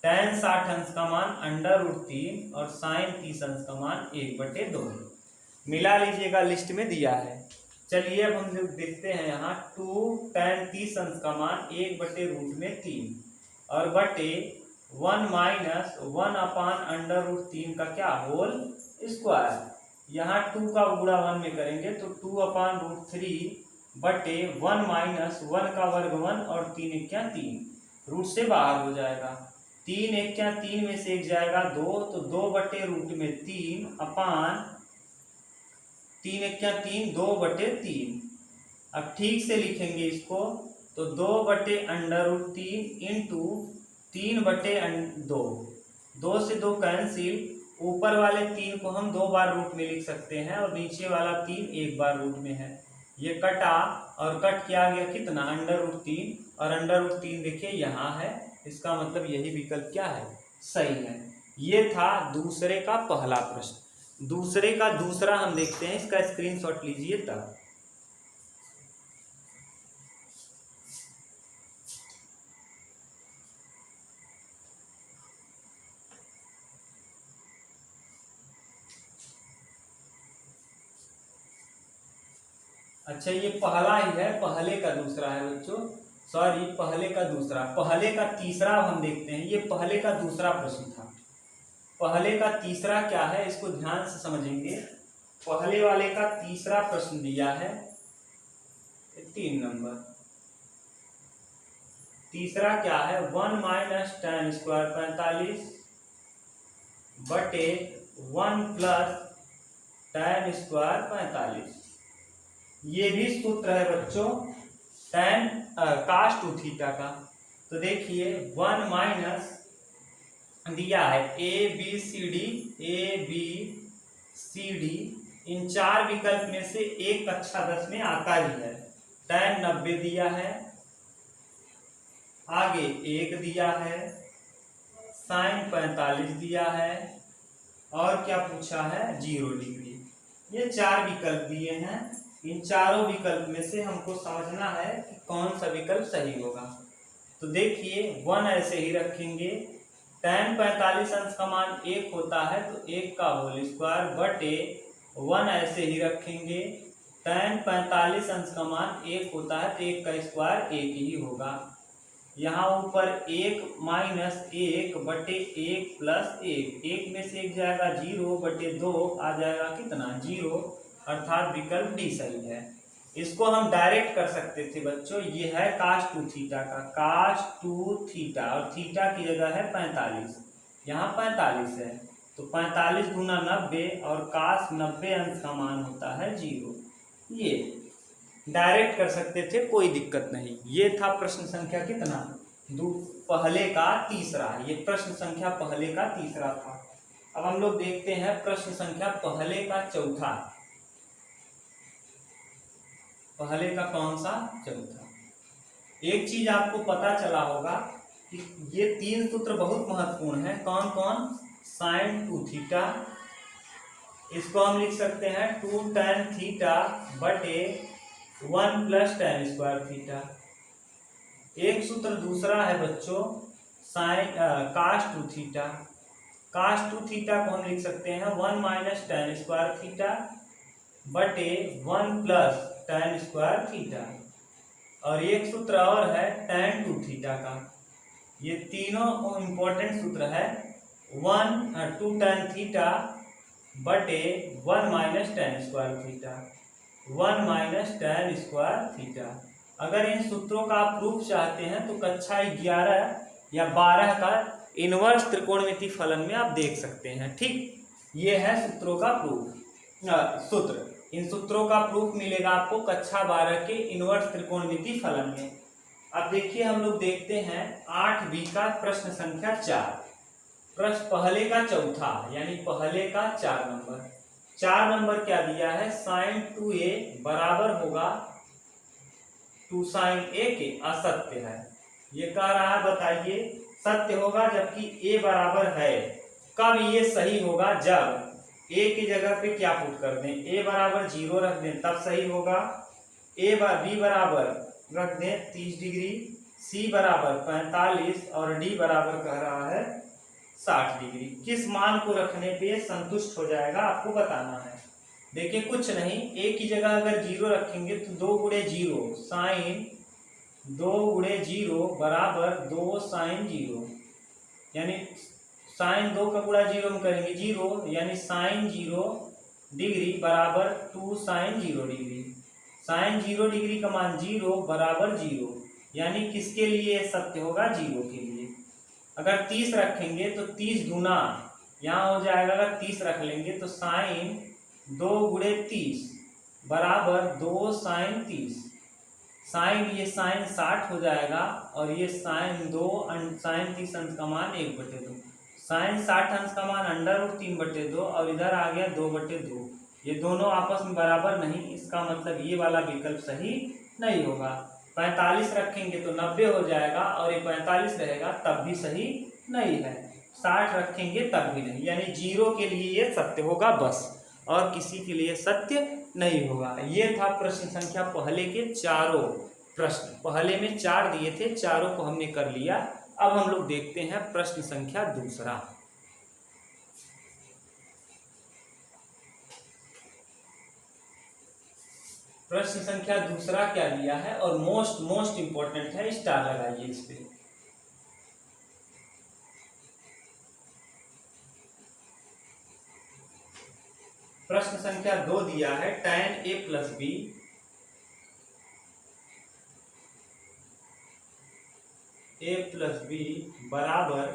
tan 60 अंश का मान √3 और sin 30 अंश का मान 1/2। मिला लीजिएगा, लिस्ट में दिया है। चलिए अब हम लोग देखते हैं यहाँ 2 tan 30 अंश का मान 1/√3 और बटे 1 माइनस 1/√3 का क्या होल स्क्वायर। यहाँ 2 का गुणा 1 में करेंगे तो 2/√3 बटे 1 माइनस 1 का वर्ग 1 और 3 एक्या 3, रूट से बाहर हो जाएगा। 3 एक्या 3 में से एक जाएगा 2, तो 2/√3 अपान 3 एक्या 3 2/3। अब ठीक से लिखेंगे इसको तो 2/√3 इंटू 3/2। 2 से 2 कैंसिल, ऊपर वाले 3 को हम 2 बार रूट में लिख सकते हैं और नीचे वाला 3 एक बार रूट में है। ये कटा और कट किया गया कितना, √3, और √3 देखिए यहाँ है, इसका मतलब यही विकल्प क्या है, सही है। ये था दूसरे का पहला प्रश्न। दूसरे का दूसरा हम देखते हैं, इसका स्क्रीनशॉट लीजिए तब। अच्छा ये पहला ही है, पहले का दूसरा है बच्चों, सॉरी पहले का दूसरा, पहले का तीसरा हम देखते हैं। ये पहले का दूसरा प्रश्न था। पहले का तीसरा क्या है इसको ध्यान से समझेंगे। पहले वाले का तीसरा प्रश्न दिया है 3 नंबर। तीसरा क्या है, 1 माइनस tan स्क्वायर 45 बटे 1 प्लस tan स्क्वायर 45। ये भी सूत्र है बच्चों tan cos 2 थीटा का। तो देखिए 1 माइनस दिया है ए बी सी डी, इन 4 विकल्प में से एक कक्षा 10 में आता ही है। tan 90 दिया है, आगे 1 दिया है, sin 45 दिया है, और क्या पूछा है 0 डिग्री। ये 4 विकल्प दिए हैं। इन चारों विकल्प में से हमको समझना है कि कौन सा विकल्प सही होगा। तो देखिए 1 ऐसे ही रखेंगे, tan 45 अंश का मान 1 होता है तो 1 का होल स्क्वायर बटे 1 ऐसे ही रखेंगे, tan 45 अंश का मान 1 होता है तो 1 का स्क्वायर 1 ही होगा। यहाँ ऊपर 1 माइनस 1 बटे 1 प्लस 1, 1 में से 1 जाएगा 0 बटे 2 आ जाएगा कितना 0, अर्थात विकल्प डी सही है। इसको हम डायरेक्ट कर सकते थे बच्चों, ये है cos 2 थीटा का, cos 2 थीटा और थीटा की जगह है 45, यहाँ 45 है तो 45 गुना 90 और cos 90 अंश का मान होता है 0। ये डायरेक्ट कर सकते थे, कोई दिक्कत नहीं। ये था प्रश्न संख्या कितना, पहले का तीसरा। ये प्रश्न संख्या पहले का तीसरा था। अब हम लोग देखते हैं प्रश्न संख्या पहले का चौथा। पहले का कौन सा, चौथा। एक चीज आपको पता चला होगा कि ये 3 सूत्र बहुत महत्वपूर्ण है। कौन कौन, sin 2 थीटा, इसको हम लिख सकते हैं 2 tan थीटा बटे 1 प्लस tan स्क्वायर थीटा। एक सूत्र दूसरा है बच्चों sin cos 2 theta. cos 2 theta को हम लिख सकते हैं 1 माइनस tan स्क्वायर थीटा बटे 1 प्लस tan स्क्वायर थीटा। और एक सूत्र और है tan 2 थीटा का। ये तीनों इंपॉर्टेंट सूत्र है। 2 tan थीटा बटे 1 minus tan square theta, 1 minus tan square theta. अगर इन सूत्रों का आप प्रूफ चाहते हैं तो कक्षा 11 या 12 का इनवर्स त्रिकोणमिति फलन में आप देख सकते हैं। ठीक, ये है सूत्रों का प्रूफ, सूत्र। इन सूत्रों का प्रूफ मिलेगा आपको कक्षा 12 के इनवर्स त्रिकोणमिति फलन में। अब देखिए हम लोग देखते हैं 8b का प्रश्न संख्या 4। प्रश्न पहले का चौथा यानी पहले का 4 नंबर। 4 नंबर क्या दिया है, sin 2a बराबर होगा 2 sin a के, असत्य है। ये कह रहा है बताइए सत्य होगा जबकि a बराबर है। कब ये सही होगा, जब a की जगह पे क्या पुट कर दें, a बराबर 0 रख दें तब सही होगा। b बराबर रख दें 30 डिग्री, c बराबर 45 और d बराबर कह रहा है 60 डिग्री। किस मान को रखने पे संतुष्ट हो जाएगा आपको बताना है। देखिए कुछ नहीं, एक की जगह अगर 0 रखेंगे तो 2 गुणे 0 साइन 2 गुणे 0 बराबर 2 साइन 0, यानी साइन 2 का गुणा 0 में करेंगे 0, यानी साइन 0 डिग्री बराबर 2 साइन 0 डिग्री। साइन 0 डिग्री का मान 0 बराबर 0, यानी किसके लिए सत्य होगा? 0 के लिए। अगर 30 रखेंगे तो 30 गुना यहाँ हो जाएगा, अगर 30 रख लेंगे तो साइन 2 गुणे 30 बराबर 2 साइन 30। साइन ये साइन 60 हो जाएगा और ये साइन 2 साइन 30 अंश का मान 1/2। साइन 60 अंश का मान √3/2 और इधर आ गया 2/2। ये दोनों आपस में बराबर नहीं, इसका मतलब ये वाला विकल्प सही नहीं होगा। 45 रखेंगे तो 90 हो जाएगा और ये 45 रहेगा तब भी सही नहीं है। 60 रखेंगे तब भी नहीं, यानी 0 के लिए ये सत्य होगा बस, और किसी के लिए सत्य नहीं होगा। ये था प्रश्न संख्या पहले के चारों प्रश्न। पहले में 4 दिए थे, चारों को हमने कर लिया। अब हम लोग देखते हैं प्रश्न संख्या दूसरा। प्रश्न संख्या दूसरा क्या दिया है और मोस्ट इंपॉर्टेंट है, स्टार लगाइए इस पे। प्रश्न संख्या 2 दिया है tan a प्लस बी बराबर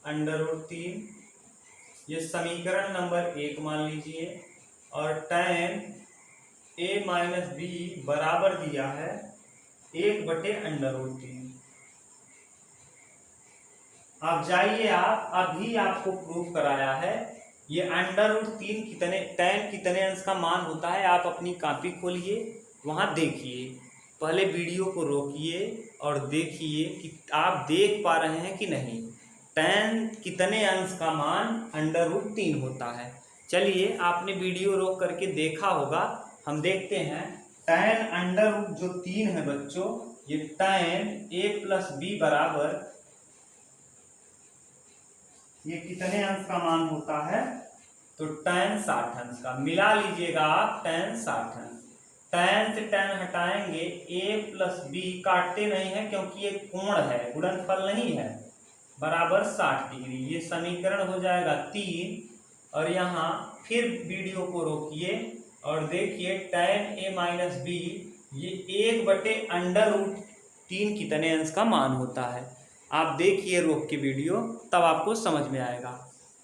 √3, ये समीकरण नंबर 1 मान लीजिए, और tan a माइनस बी बराबर दिया है 1/√3। आप जाइए, आप अभी आपको प्रूफ कराया है। ये √3 कितने tan कितने अंश का मान होता है, आप अपनी कॉपी खोलिए, वहाँ देखिए। पहले वीडियो को रोकिए और देखिए कि आप देख पा रहे हैं कि नहीं। tan कितने अंश का मान √3 होता है। चलिए, आपने वीडियो रोक करके देखा होगा, हम देखते हैं। tan जो 3 है बच्चों, ये tan a प्लस बी बराबर ये कितने अंश का मान होता है, तो tan 60 अंश का। मिला लीजिएगा आप, tan 60 अंश। tan से tan हटाएंगे, a प्लस बी काटते नहीं है क्योंकि ये कोण है, गुणनफल नहीं है, बराबर 60 डिग्री। ये समीकरण हो जाएगा 3, और यहाँ फिर वीडियो को रोकिए और देखिए tan a माइनस बी, ये 1/√3 कितने अंश का मान होता है। आप देखिए रोक के वीडियो, तब आपको समझ में आएगा।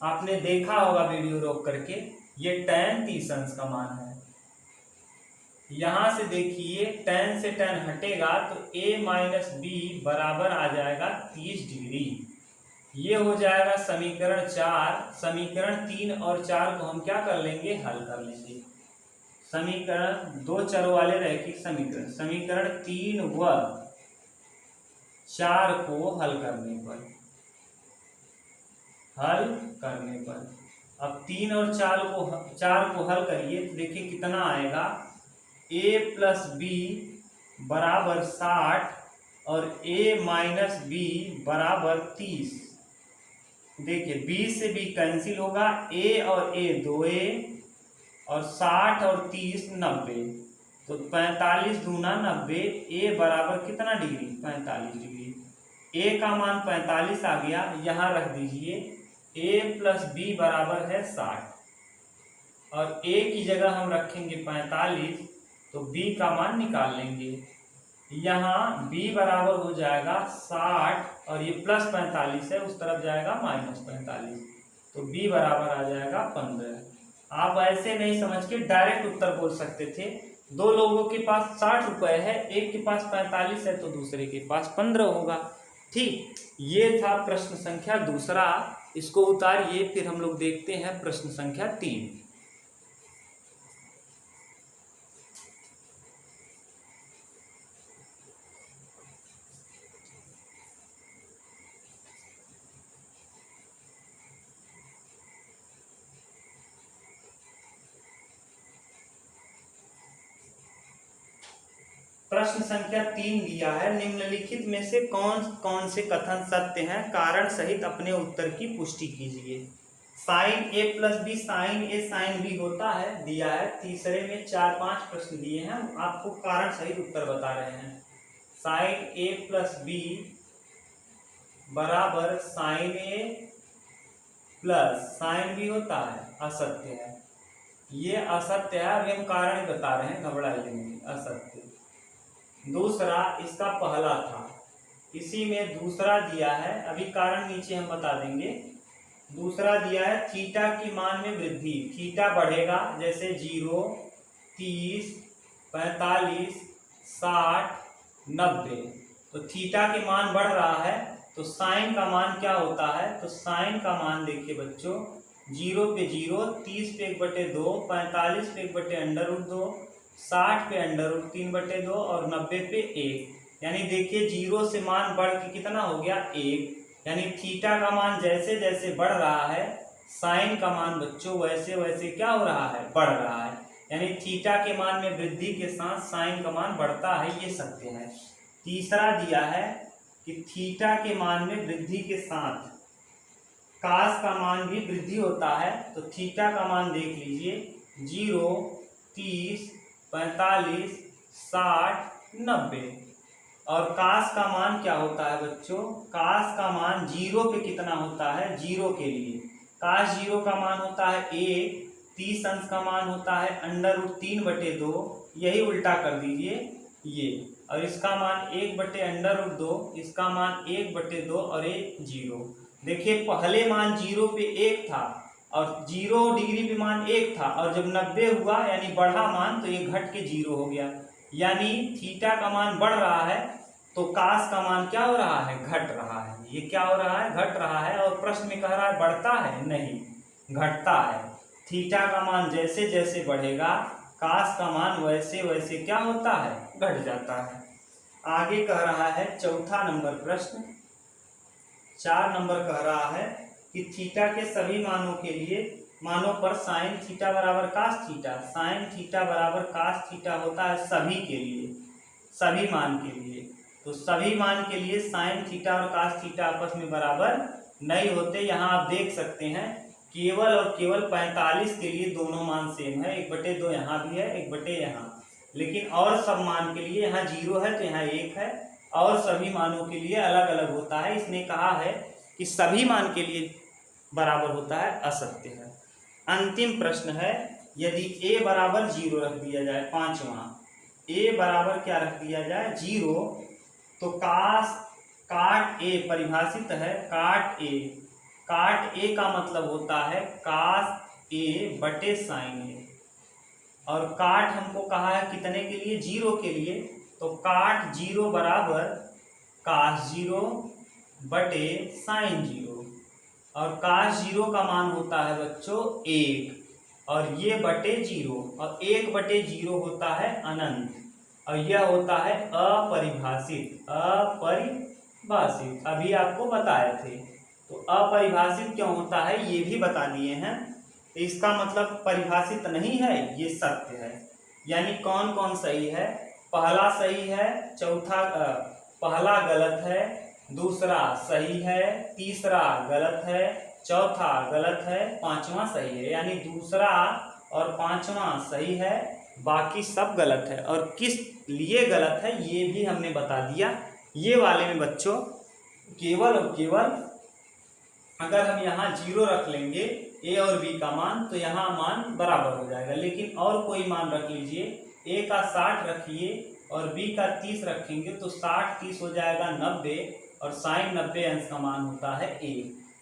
आपने देखा होगा वीडियो रोक करके, ये tan 30 अंश का मान है। यहाँ से देखिए tan से tan हटेगा तो a माइनस बी बराबर आ जाएगा 30 डिग्री। ये हो जाएगा समीकरण 4। समीकरण 3 और 4 को हम क्या कर लेंगे, हल कर लेंगे। समीकरण 2 चरों वाले रैखिक समीकरण, समीकरण 3 व 4 को हल करने पर अब 3 और 4 को हल करिए तो देखिए कितना आएगा, a प्लस बी बराबर 60 और a माइनस बी बराबर 30। देखिए 20 से b कैंसिल होगा, a और a 2a, और 60 और 30 90, तो 45 दूना 90, a बराबर कितना डिग्री, 45 डिग्री। a का मान 45 आ गया, यहाँ रख दीजिए। a प्लस बी बराबर है 60, और a की जगह हम रखेंगे 45, तो b का मान निकाल लेंगे। यहाँ b बराबर हो जाएगा 60, और ये प्लस 45 है, उस तरफ जाएगा -45, तो b बराबर आ जाएगा 15। आप ऐसे नहीं समझ के डायरेक्ट उत्तर बोल सकते थे। 2 लोगों के पास 60 रुपए है, एक के पास 45 है तो दूसरे के पास 15 होगा। ठीक, ये था प्रश्न संख्या दूसरा। इसको उतारिए, फिर हम लोग देखते हैं प्रश्न संख्या 3। प्रश्न संख्या 3 दिया है, निम्नलिखित में से कौन कौन से कथन सत्य हैं, कारण सहित अपने उत्तर की पुष्टि कीजिए। साइन ए प्लस बी साइन ए साइन बी होता है, दिया है। तीसरे में 4-5 प्रश्न दिए हैं, आपको कारण सहित उत्तर बता रहे हैं। साइन ए प्लस बी बराबर साइन ए प्लस साइन बी होता है, असत्य है। ये असत्य है, अभी हम कारण बता रहे हैं, घबराइए नहीं, असत्य। दूसरा इसका पहला था, इसी में दूसरा दिया है, अभी कारण नीचे हम बता देंगे। दूसरा दिया है थीटा की मान में वृद्धि, थीटा बढ़ेगा जैसे 0, 30, 45, 60, 90। तो थीटा के मान बढ़ रहा है तो साइन का मान क्या होता है, तो साइन का मान देखिए बच्चों, 0 पे 0, 30 पे 1/2, 45 पे 1/√2, 60 पे √3/2 और 90 पे 1। यानी देखिए 0 से मान बढ़ के कितना हो गया, 1। यानी थीटा का मान जैसे जैसे बढ़ रहा है, साइन का मान बच्चों वैसे वैसे क्या हो रहा है, बढ़ रहा है। यानी थीटा के मान में वृद्धि के साथ साइन का मान बढ़ता है, ये सत्य है। तीसरा दिया है कि थीटा के मान में वृद्धि के साथ कास का मान भी वृद्धि होता है। तो थीटा का मान देख लीजिए, 0, 30, 45, 60, 90। और कास का मान क्या होता है बच्चों, कास का मान 0 पे कितना होता है, 0 के लिए कास 0 का मान होता है 1, 30 अंश का मान होता है √3/2, यही उल्टा कर दीजिए ये, और इसका मान 1/√2, इसका मान 1/2 और 1 0। देखिए पहले मान 0 पे 1 था और 0 डिग्री पे मान 1 था, और जब 90 हुआ यानी बढ़ा मान तो ये घट के 0 हो गया। यानी थीटा का मान बढ़ रहा है तो कास का मान क्या हो रहा है, घट रहा है। ये क्या हो रहा है, घट रहा है। और प्रश्न में कह रहा है बढ़ता है, नहीं, घटता है। थीटा का मान जैसे जैसे बढ़ेगा कास का मान वैसे वैसे क्या होता है, घट जाता है। आगे कह रहा है चौथा नंबर प्रश्न, 4 नंबर कह रहा है कि थीटा के सभी मानों के लिए मानों पर साइन थीटा बराबर कास थीटा, साइन थीटा बराबर कास थीटा होता है सभी के लिए, सभी मान के लिए। तो सभी मान के लिए साइन थीटा और कास थीटा आपस में बराबर नहीं होते। यहाँ आप देख सकते हैं केवल और केवल 45 के लिए दोनों मान सेम है, 1/2 यहाँ भी है, 1/2 यहाँ। लेकिन और सब मान के लिए यहाँ 0 है तो यहाँ 1 है, और सभी मानों के लिए अलग अलग होता है। इसने कहा है कि सभी मान के लिए बराबर होता है, असत्य है। अंतिम प्रश्न है, यदि a बराबर 0 रख दिया जाए, पांचवा a बराबर क्या रख दिया जाए, 0, तो काट a परिभाषित है, काट a का मतलब होता है कास a बटे साइन a, और काट हमको कहा है कितने के लिए, 0 के लिए। तो काट 0 बराबर कास 0 बटे साइन 0, और कास 0 का मान होता है बच्चों 1, और ये बटे 0, और 1/0 होता है अनंत, और यह होता है अपरिभाषित। अभी आपको बताए थे। तो अपरिभाषित क्यों होता है ये भी बता दिए हैं। तो इसका मतलब परिभाषित नहीं है, ये सत्य है। यानी कौन कौन सही है, पहला सही है, पहला गलत है, दूसरा सही है, तीसरा गलत है, चौथा गलत है, पांचवा सही है। यानी दूसरा और पांचवा सही है, बाकी सब गलत है। और किस लिए गलत है ये भी हमने बता दिया। ये वाले में बच्चों केवल और केवल अगर हम यहाँ 0 रख लेंगे a और b का मान, तो यहाँ मान बराबर हो जाएगा। लेकिन और कोई मान रख लीजिए, a का 60 रखिए और b का 30 रखेंगे तो 60 30 हो जाएगा 90, और साइन 90 अंश का मान होता है a।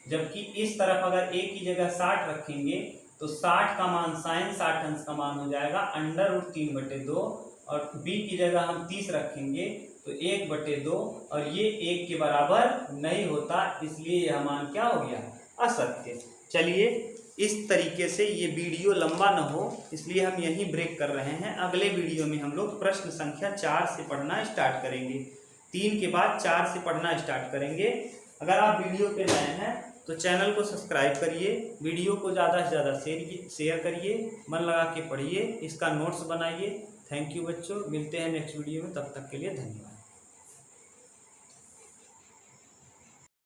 जबकि इस तरफ अगर a की जगह 60 रखेंगे तो 60 का मान साइन 60 अंश का मान हो जाएगा √3/2, और b की जगह हम 30 रखेंगे तो 1/2, और ये 1 के बराबर नहीं होता, इसलिए यह मान क्या हो गया, असत्य। चलिए इस तरीके से ये वीडियो लंबा न हो इसलिए हम यहीं ब्रेक कर रहे हैं। अगले वीडियो में हम लोग प्रश्न संख्या 4 से पढ़ना स्टार्ट करेंगे, 3 के बाद 4 से पढ़ना स्टार्ट करेंगे। अगर आप वीडियो पे नए हैं तो चैनल को सब्सक्राइब करिए, वीडियो को ज़्यादा से ज़्यादा शेयर करिए, मन लगा के पढ़िए, इसका नोट्स बनाइए। थैंक यू बच्चों, मिलते हैं नेक्स्ट वीडियो में, तब तक के लिए धन्यवाद।